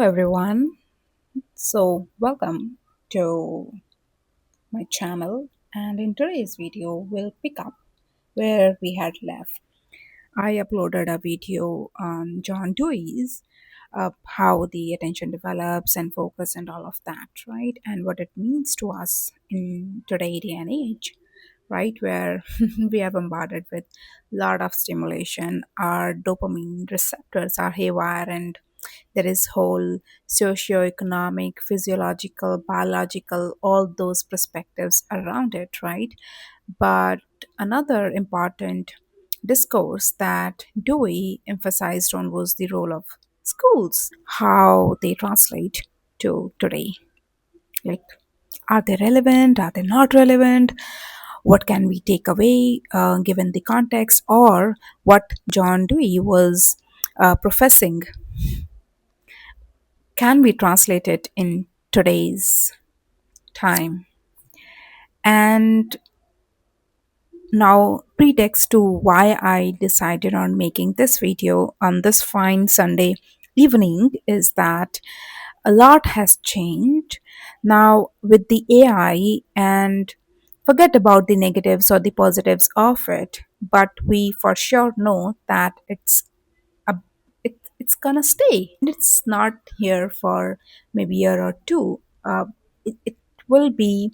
Everyone. Welcome to my channel. And in today's video, we'll pick up where we had left. I uploaded a video on John Dewey's how the attention develops and focus and all of that, right? And what it means to us in today day and age, right? Where we are bombarded with a lot of stimulation, our dopamine receptors are haywire, and there is whole socio-economic, physiological, biological, all those perspectives around it, right? But another important discourse that Dewey emphasized on was the role of schools, how they translate to today. Like, are they relevant? Are they not relevant? What can we take away given the context, or what John Dewey was professing can be translated in today's time? And now, pretext to why I decided on making this video on this fine Sunday evening is that a lot has changed now with the AI, and forget about the negatives or the positives of it, but we for sure know that a, it's gonna stay. It's not here for maybe a year or two. It will be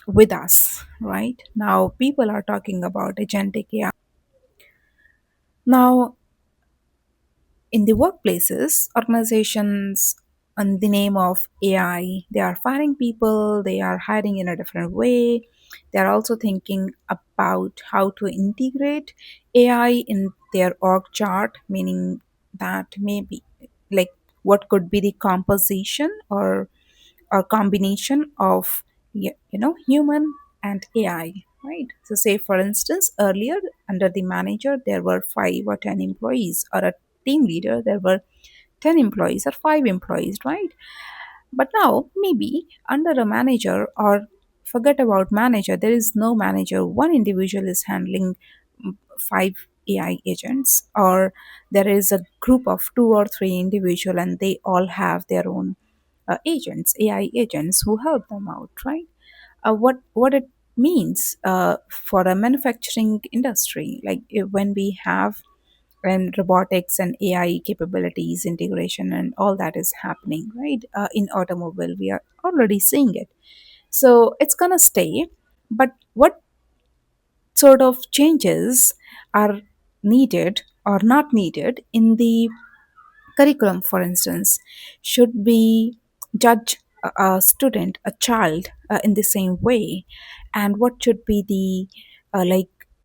with us, right? Now, people are talking about agentic AI. Now, in the workplaces, organizations, in the name of AI, they are firing people, they are hiring in a different way. They are also thinking about how to integrate AI in their org chart, meaning that maybe like what could be the composition or combination of human and AI, right? So say for instance earlier under the manager there were 5 or 10 employees, or a team leader there were 10 employees or 5 employees, right? But now maybe under a manager, or forget about manager, there is no manager, one individual is handling 5 AI agents, or there is a group of 2 or 3 individual and they all have their own agents, AI agents who help them out, right? What it means for a manufacturing industry, like when we have and robotics and AI capabilities, integration, and all that is happening, right? In automobile, we are already seeing it. So it's gonna stay, but what sort of changes are needed or not needed in the curriculum, for instance? Should we judge a student, a child, in the same way? And what should be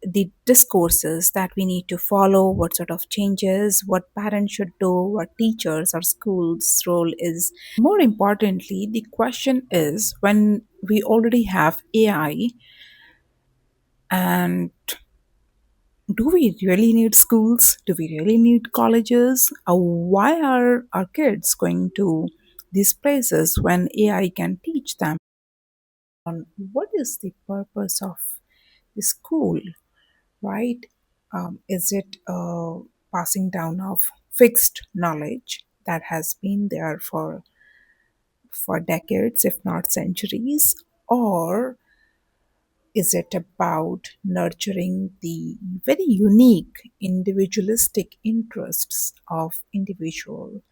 the discourses that we need to follow? What sort of changes? What parents should do? What teachers or schools' role is? More importantly, the question is, when we already have AI, and do we really need schools? Do we really need colleges? Why are our kids going to these places when AI can teach them? On what is the purpose of the school, right? Is it passing down of fixed knowledge that has been there for decades, if not centuries, or is it about nurturing the very unique individualistic interests of individual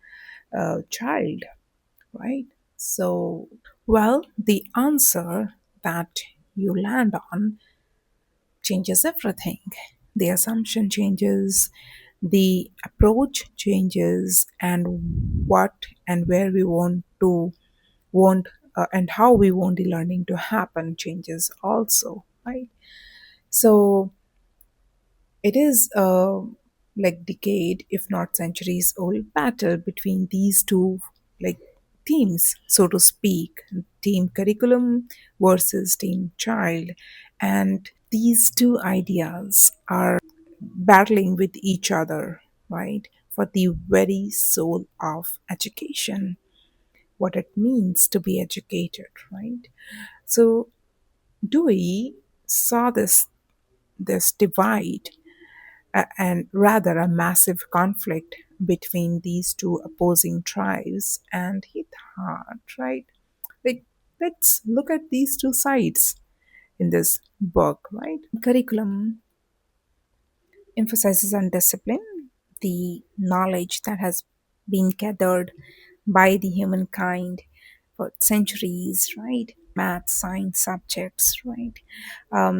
child, right? So, well, the answer that you land on changes everything. The assumption changes, the approach changes, and what and where we want and how we want the learning to happen changes also, right? So it is a like decade, if not centuries old battle between these two like teams, so to speak, team curriculum versus team child. And these two ideas are battling with each other, right? For the very soul of education, what it means to be educated, right? So Dewey saw this divide and rather a massive conflict between these two opposing tribes, and he thought, right, like, let's look at these two sides in this book, right? Curriculum emphasizes on discipline, the knowledge that has been gathered by the humankind for centuries, right? Math, science subjects, right?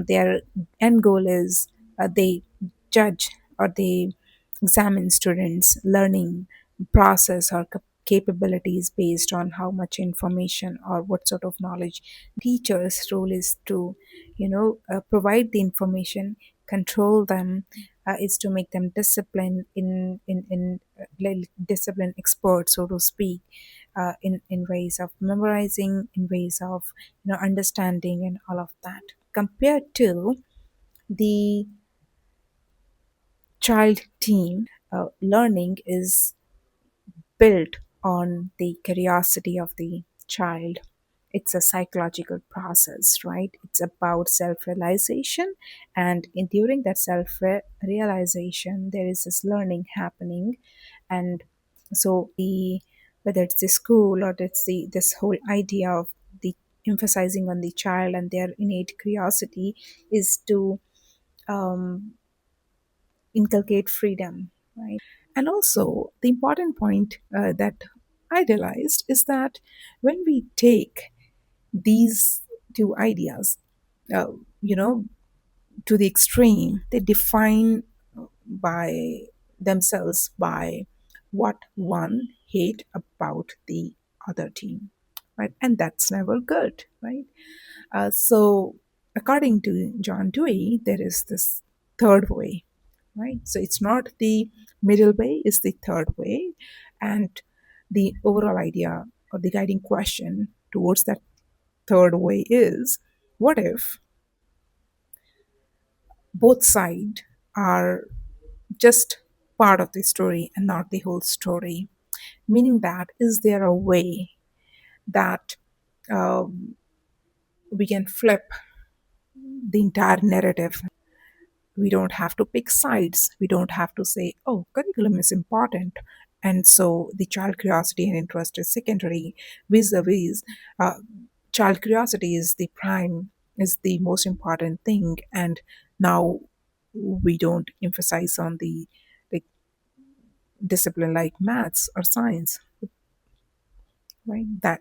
Their end goal is they judge or they examine students' learning process or capabilities based on how much information or what sort of knowledge. Teachers' role is to, provide the information, control them, is to make them disciplined like discipline experts, so to speak, in ways of memorizing, in ways of understanding, and all of that. Compared to the child team, learning is built on the curiosity of the child. It's a psychological process, right? It's about self realization. And during that self realization, there is this learning happening. And so, whether it's the school or it's this whole idea of the emphasizing on the child and their innate curiosity is to um, inculcate freedom, right? And also, the important point that I realized is that when we take these two ideas, uh, you know, to the extreme, they define by themselves by what one hate about the other team, right? And that's never good, right? So, according to John Dewey, there is this third way, right? So it's not the middle way, it's the third way. And the overall idea or the guiding question towards that third way is, what if both sides are just part of the story and not the whole story? Meaning that, is there a way that um, we can flip the entire narrative? We don't have to pick sides. We don't have to say, oh, curriculum is important. And so the child curiosity and interest is secondary. Vis a vis, child curiosity is the prime, is the most important thing. And now we don't emphasize on the like discipline like maths or science, right? That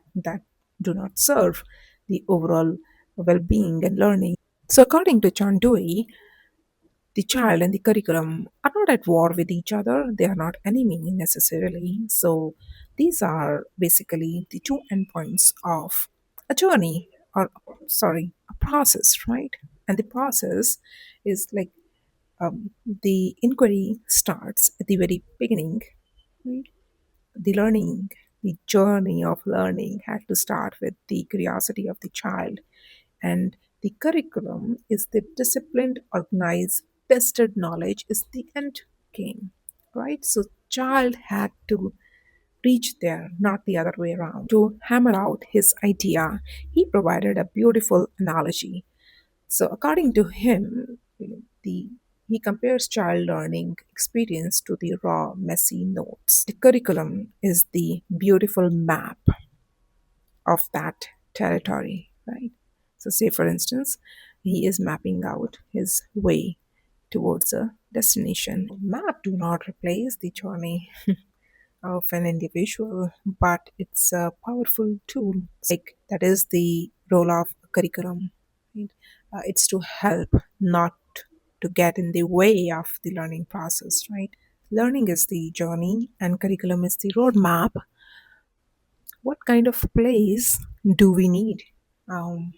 do not serve the overall well-being and learning. So according to John Dewey, the child and the curriculum are not at war with each other. They are not enemy necessarily. So these are basically the two endpoints of a journey, or sorry, a process, right? And the process is like, the inquiry starts at the very beginning, right? The learning, the journey of learning had to start with the curiosity of the child. And the curriculum is the disciplined, organized, tested knowledge is the end game, right? So child had to reach there, not the other way around. To hammer out his idea, he provided a beautiful analogy. So according to him, the he compares child learning experience to the raw, messy notes. The curriculum is the beautiful map of that territory, right? So, say for instance, he is mapping out his way towards a destination. Map do not replace the journey of an individual, but it's a powerful tool. Like, that is the role of a curriculum. Right? It's to help, not to get in the way of the learning process, right? Learning is the journey, and curriculum is the roadmap. What kind of place do we need um,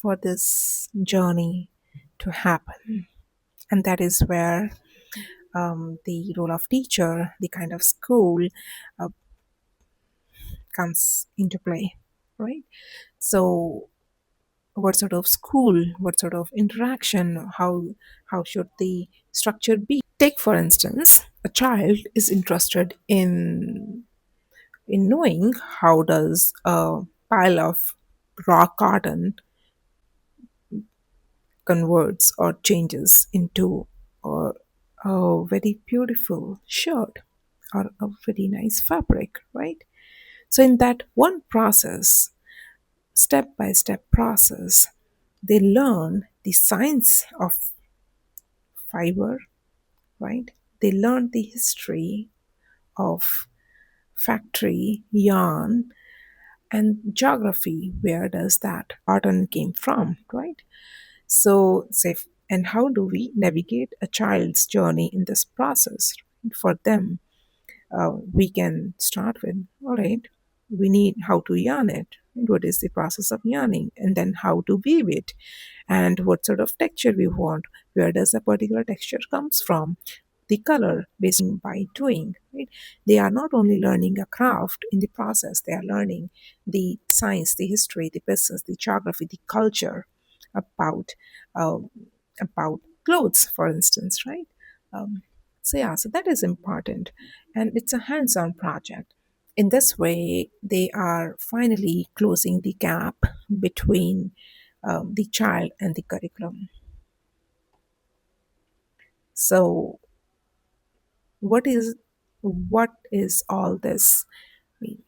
for this journey to happen? And that is where the role of teacher, the kind of school, uh, comes into play, right? So, what sort of school, what sort of interaction, how should the structure be? Take for instance, a child is interested in knowing how does a pile of raw cotton converts or changes into a very beautiful shirt or a very nice fabric, right? So, in that one process, step by step process, they learn the science of fiber, right? They learn the history of factory, yarn, and geography. Where does that pattern came from, right? So, say, and how do we navigate a child's journey in this process? For them, we can start with, all right, we need how to yarn it. What is the process of yarning? And then how to weave it? And what sort of texture we want? Where does a particular texture comes from? The color based by doing, right? They are not only learning a craft in the process, they are learning the science, the history, the business, the geography, the culture about um, about clothes, for instance, right? Um, so yeah, so that is important, and it's a hands-on project. In this way, they are finally closing the gap between the child and the curriculum. So, what is all this mean?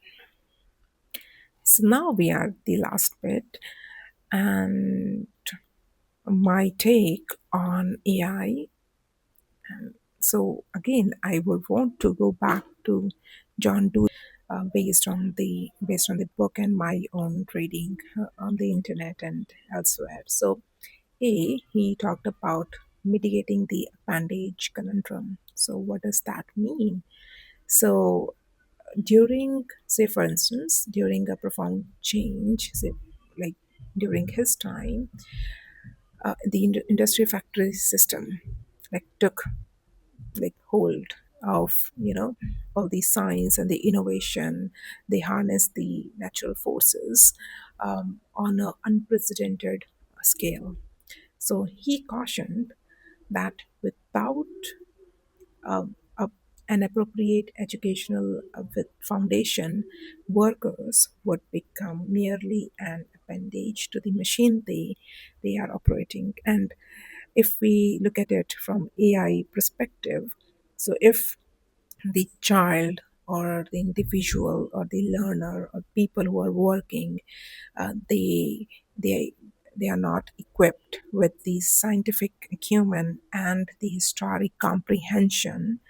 So now we are at the last bit, and my take on AI. So again, I would want to go back to John Dewey, based on the book and my own reading on the internet and elsewhere. So he talked about mitigating the appendage conundrum. So what does that mean? So during, say for instance, during a profound change, say like during his time, the industry factory system like took like hold of all the science and the innovation. They harness the natural forces on an unprecedented scale. So he cautioned that without a, an appropriate educational with foundation, workers would become merely an appendage to the machine they are operating. And if we look at it from AI perspective, so if the child or the individual or the learner or people who are working, they they they are not equipped with the scientific acumen and the historic comprehension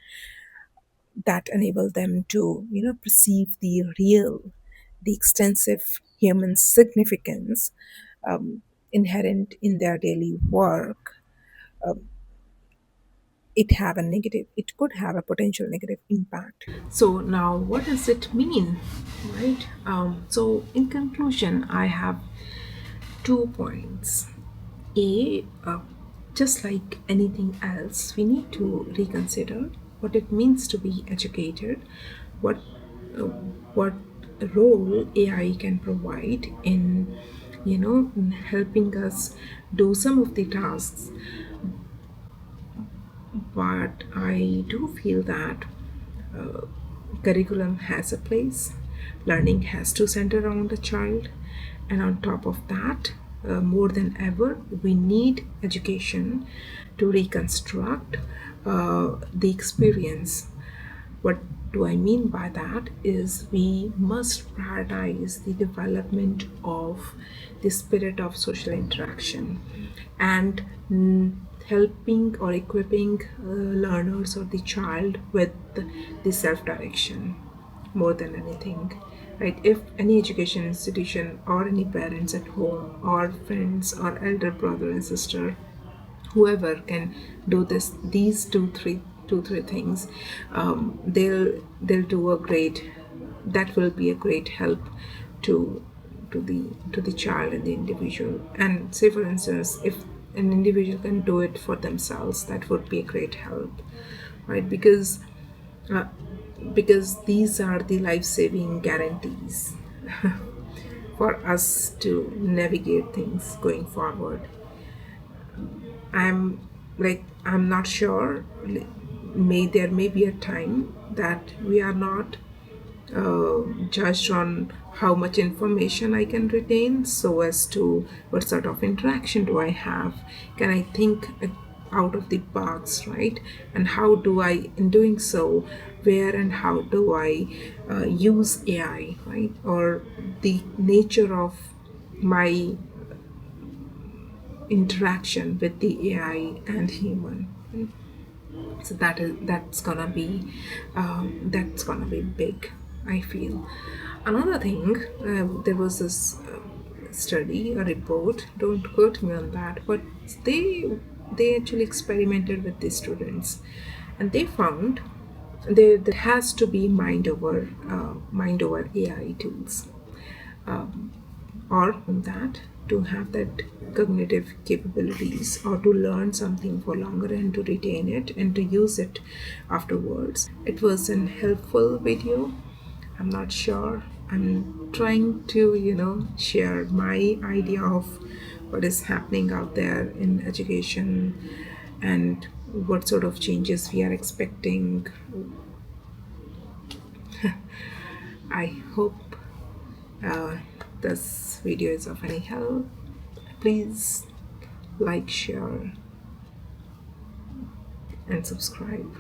that enable them to perceive the real, the extensive human significance inherent in their daily work. It could have a potential negative impact. So now what does it mean, right? So in conclusion, I have 2 points. Just like anything else, we need to reconsider what it means to be educated, what uh, what role AI can provide in in helping us do some of the tasks. But I do feel that curriculum has a place, learning has to center around the child, and on top of that, more than ever, we need education to reconstruct the experience. What do I mean by that is we must prioritize the development of the spirit of social interaction and helping or equipping learners or the child with the self direction more than anything, right? If any education institution or any parents at home or friends or elder brother and sister, whoever can do these two three things, they'll do a great, that will be a great help to to the child and the individual. And say for instance, if an individual can do it for themselves, that would be a great help, right? Uh, because these are the life-saving guarantees for us to navigate things going forward. I'm not sure. There may be a time that we are not judged on how much information I can retain, so as to what sort of interaction do I have. Can I think out of the box, right? And how do I, in doing so, where and how do I use AI, right? Or the nature of my interaction with the AI and human. So that's gonna be big, I feel. Another thing, there was this study, a report, don't quote me on that, but they actually experimented with the students, and they found there has to be mind over AI tools, or on that, to have that cognitive capabilities, or to learn something for longer and to retain it and to use it afterwards. It was an helpful video. I'm not sure. I'm trying to, share my idea of what is happening out there in education and what sort of changes we are expecting. I hope uh, this video is of any help. Please like, share, and subscribe.